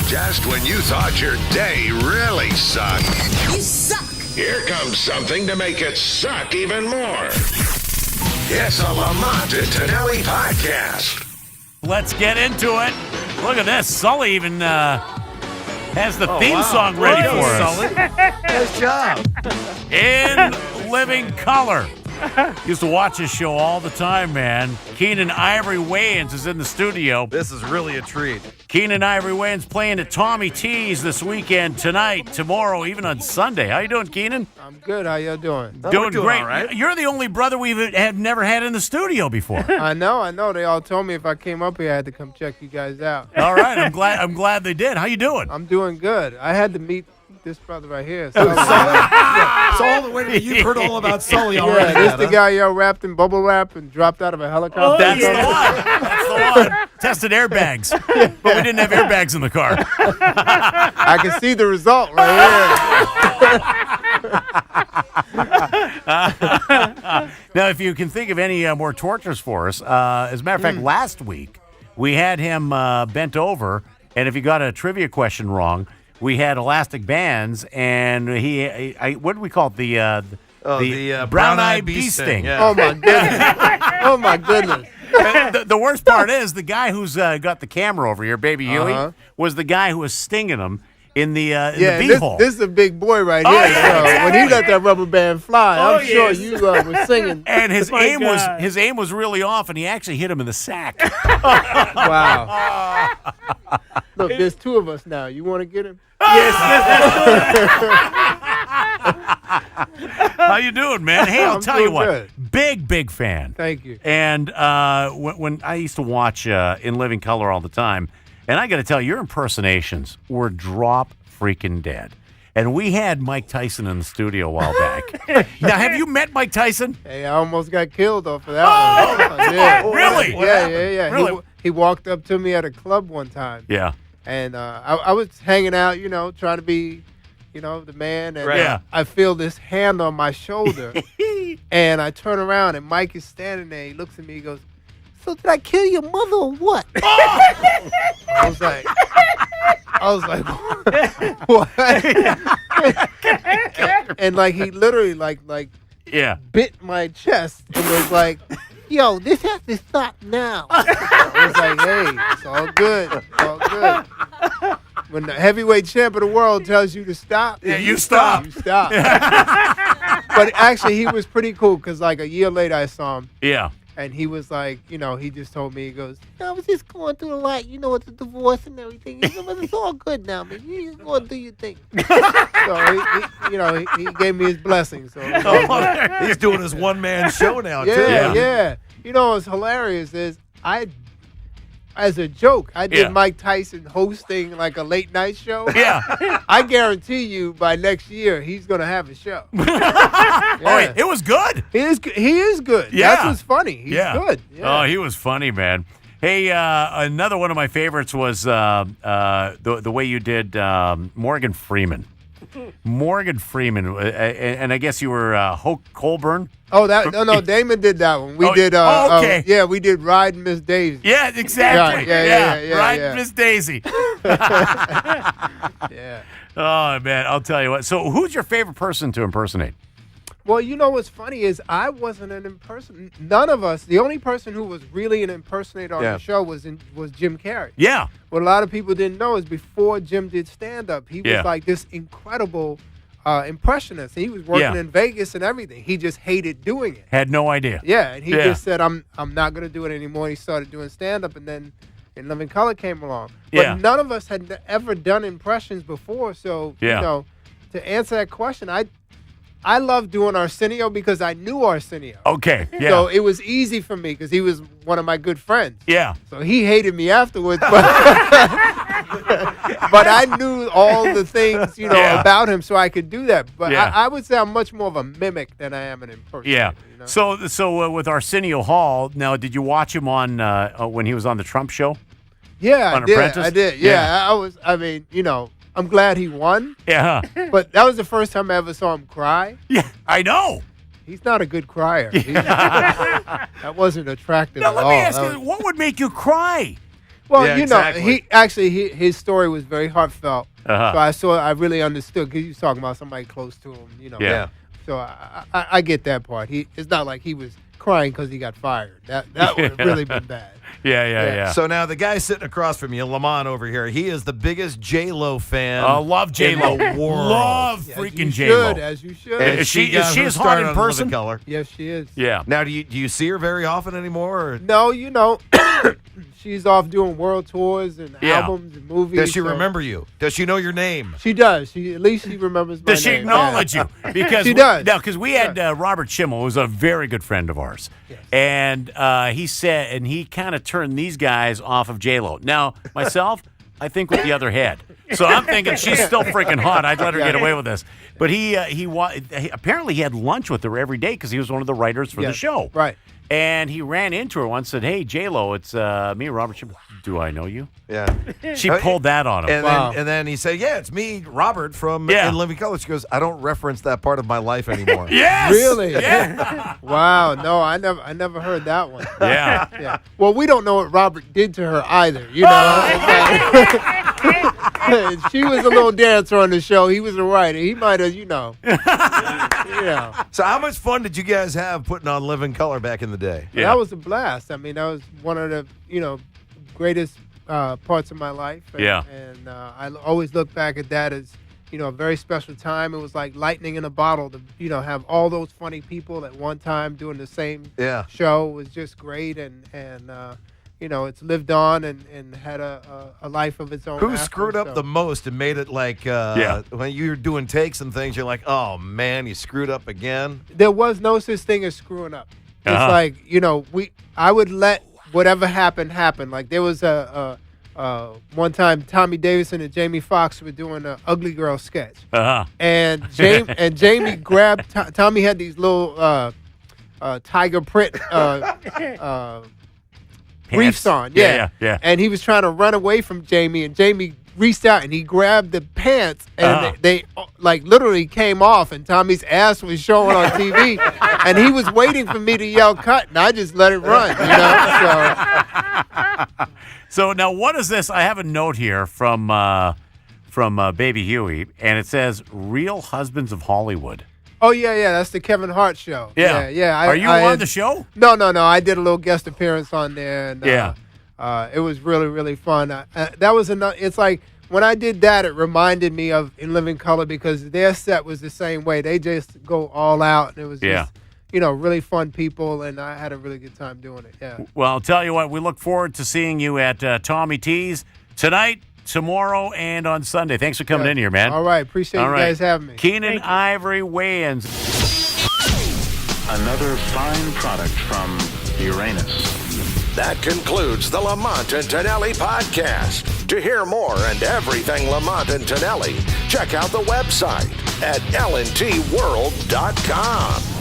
Just when you thought your day really sucked. You suck. Here comes something to make it suck even more. It's a Lamont and Tonelli podcast. Let's get into it. Look at this. Sully even has the theme song ready for us. Sully. Nice job. In living color. Used to watch this show all the time, man. Keenen Ivory Wayans is in the studio. This is really a treat. Keenen Ivory Wayans playing at Tommy T's this weekend, tonight, tomorrow, even on Sunday. How you doing, Keenen? I'm good. How y'all doing? Doing great. All right. You're the only brother we've never had in the studio before. I know. They all told me if I came up here, I had to come check you guys out. All right, I'm glad they did. How you doing? I'm doing good. I had to meet this brother right here. So, So wait, you've heard all about Sully already. yeah, this the guy y'all wrapped in bubble wrap and dropped out of a helicopter. That's the one. That's the one. Tested airbags, but we didn't have airbags in the car. I can see the result right here. Now, if you can think of any more tortures for us, as a matter of fact, last week we had him bent over, and if he got a trivia question wrong, we had elastic bands, and what do we call it? The brown-eyed bee sting. Yeah. Oh my goodness. Oh my goodness. The worst part is the guy who's got the camera over here, Baby Huey, was the guy who was stinging him in the beehole. This is a big boy right here. So when he let that rubber band fly, I'm sure you were singing. And his aim was really off, and he actually hit him in the sack. Wow. Look, there's two of us now. You want to get him? Yes. How you doing, man? Hey, I'll tell you what. Good. Big fan. Thank you. And when I used to watch In Living Color all the time, and I got to tell you, your impersonations were drop freaking dead. And we had Mike Tyson in the studio a while back. Now, have you met Mike Tyson? Hey, I almost got killed off of that one. Yeah. Really? Yeah. Really? He walked up to me at a club one time. Yeah. And I was hanging out, trying to be, the man. And Yeah. I feel this hand on my shoulder. And I turn around, and Mike is standing there. He looks at me. He goes, "So did I kill your mother or what?" I was like, what? And like he literally like bit my chest and was like, "Yo, this has to stop now." I was like, "Hey, it's all good. It's all good." When the heavyweight champ of the world tells you to stop, you stop. You stop. But actually, he was pretty cool because like a year later, I saw him. Yeah. And he was like, he just told me, he goes, "I was just going through the light, with the divorce and everything. But it's all good now, man. You just going to do your thing." So, he gave me his blessing. So He's doing his one-man show now, too. Yeah. What's hilarious is as a joke, I did Mike Tyson hosting like a late night show. Yeah. I guarantee you by next year, he's going to have a show. Oh, it was good. He is good. Yeah. That's what's funny. He's good. Yeah. Oh, he was funny, man. Hey, another one of my favorites was the way you did Morgan Freeman. Morgan Freeman, and I guess you were Hoke Colburn. Oh, no, Damon did that one. We did. Okay. We did Ride Miss Daisy. Yeah, exactly. Yeah. Right, Miss Daisy. Yeah. Oh man, I'll tell you what. So, who's your favorite person to impersonate? Well, what's funny is I wasn't an impersonator. None of us. The only person who was really an impersonator on the show was Jim Carrey. Yeah. What a lot of people didn't know is before Jim did stand-up, he was like this incredible impressionist. He was working in Vegas and everything. He just hated doing it. Had no idea. Yeah, and he just said, I'm not going to do it anymore. He started doing stand-up, and then In Living Color came along. But none of us had ever done impressions before. So, to answer that question, I love doing Arsenio because I knew Arsenio. Okay, yeah. So it was easy for me because he was one of my good friends. Yeah. So he hated me afterwards, but, but I knew all the things, about him, so I could do that. But I would say I'm much more of a mimic than I am an impersonator. Yeah. So with Arsenio Hall, now, did you watch him on when he was on the Trump show? Yeah, on I did. Apprentice? I did. Yeah, I'm glad he won. Yeah. But that was the first time I ever saw him cry. Yeah, I know. He's not a good crier. That wasn't attractive Now, at let all. me ask you, what would make you cry? Well, Yeah, you exactly. know, his story was very heartfelt. So I really understood because he was talking about somebody close to him, you know. Yeah. So I get that part. It's not like he was crying because he got fired. That would have really been bad. Yeah. So now the guy sitting across from you, Lamont over here, he is the biggest J-Lo fan. Love J-Lo. in the world. Love freaking J-Lo. As you should. And Is she got her as hot start in on person? Living Color. Yes, she is. Yeah. Now, do you see her very often anymore? Or? No, you know, she's off doing world tours and Yeah. albums and movies. Does she so- remember you? Does she know your name? She does. At least she remembers my Does she name. acknowledge you? Because She does. No, because we had Robert Schimmel, who's a very good friend of ours, and he said, and he kind of turned these guys off of J-Lo. Now, myself, I think with the other head. So I'm thinking she's still freaking hot. I'd let her get away with this. But he apparently he had lunch with her every day because he was one of the writers for the show. Right. And he ran into her once and said, "Hey, J-Lo, it's me, Robert Schimmel. Do I know you?" Yeah. She pulled that on him. And then he said, "Yeah, it's me, Robert from In Living Color." She goes, "I don't reference that part of my life anymore." Yes! Really? Yeah. Wow. No, I never heard that one. Yeah. Yeah. Well, we don't know what Robert did to her either. You know. She was a little dancer on the show. He was a writer. He might have, you know. Yeah. So how much fun did you guys have putting on Living Color back in the day? Yeah. That was a blast. I mean, that was one of the, greatest parts of my life. And, Yeah. And I always look back at that as, a very special time. It was like lightning in a bottle to, have all those funny people at one time doing the same show. It was just great. And it's lived on and had a life of its own. Who screwed up the most and made it like when you were doing takes and things, you're like, oh, man, you screwed up again? There was no such thing as screwing up. It's like, I would let whatever happened happen. Like there was one time Tommy Davidson and Jamie Foxx were doing an Ugly Girl sketch. And Jamie grabbed, Tommy had these little tiger print briefs on. Yeah. And he was trying to run away from Jamie, and Jamie reached out and he grabbed the pants, and they like literally came off, and Tommy's ass was showing on TV, and he was waiting for me to yell cut, and I just let it run, So now what is this? I have a note here from Baby Huey, and it says Real Husbands of Hollywood. Oh, yeah, that's the Kevin Hart show. Yeah. Are you on the show? No. I did a little guest appearance on there, and it was really, really fun. That was it's like when I did that, it reminded me of In Living Color because their set was the same way. They just go all out, and it was just, really fun people, and I had a really good time doing it. Yeah. Well, I'll tell you what, we look forward to seeing you at Tommy T's tonight, tomorrow, and on Sunday. Thanks for coming in here, man. All right. Appreciate you guys having me. Keenen, Ivory, Wayans. Another fine product from Uranus. That concludes the Lamont and Tonelli podcast. To hear more and everything Lamont and Tonelli, check out the website at lntworld.com.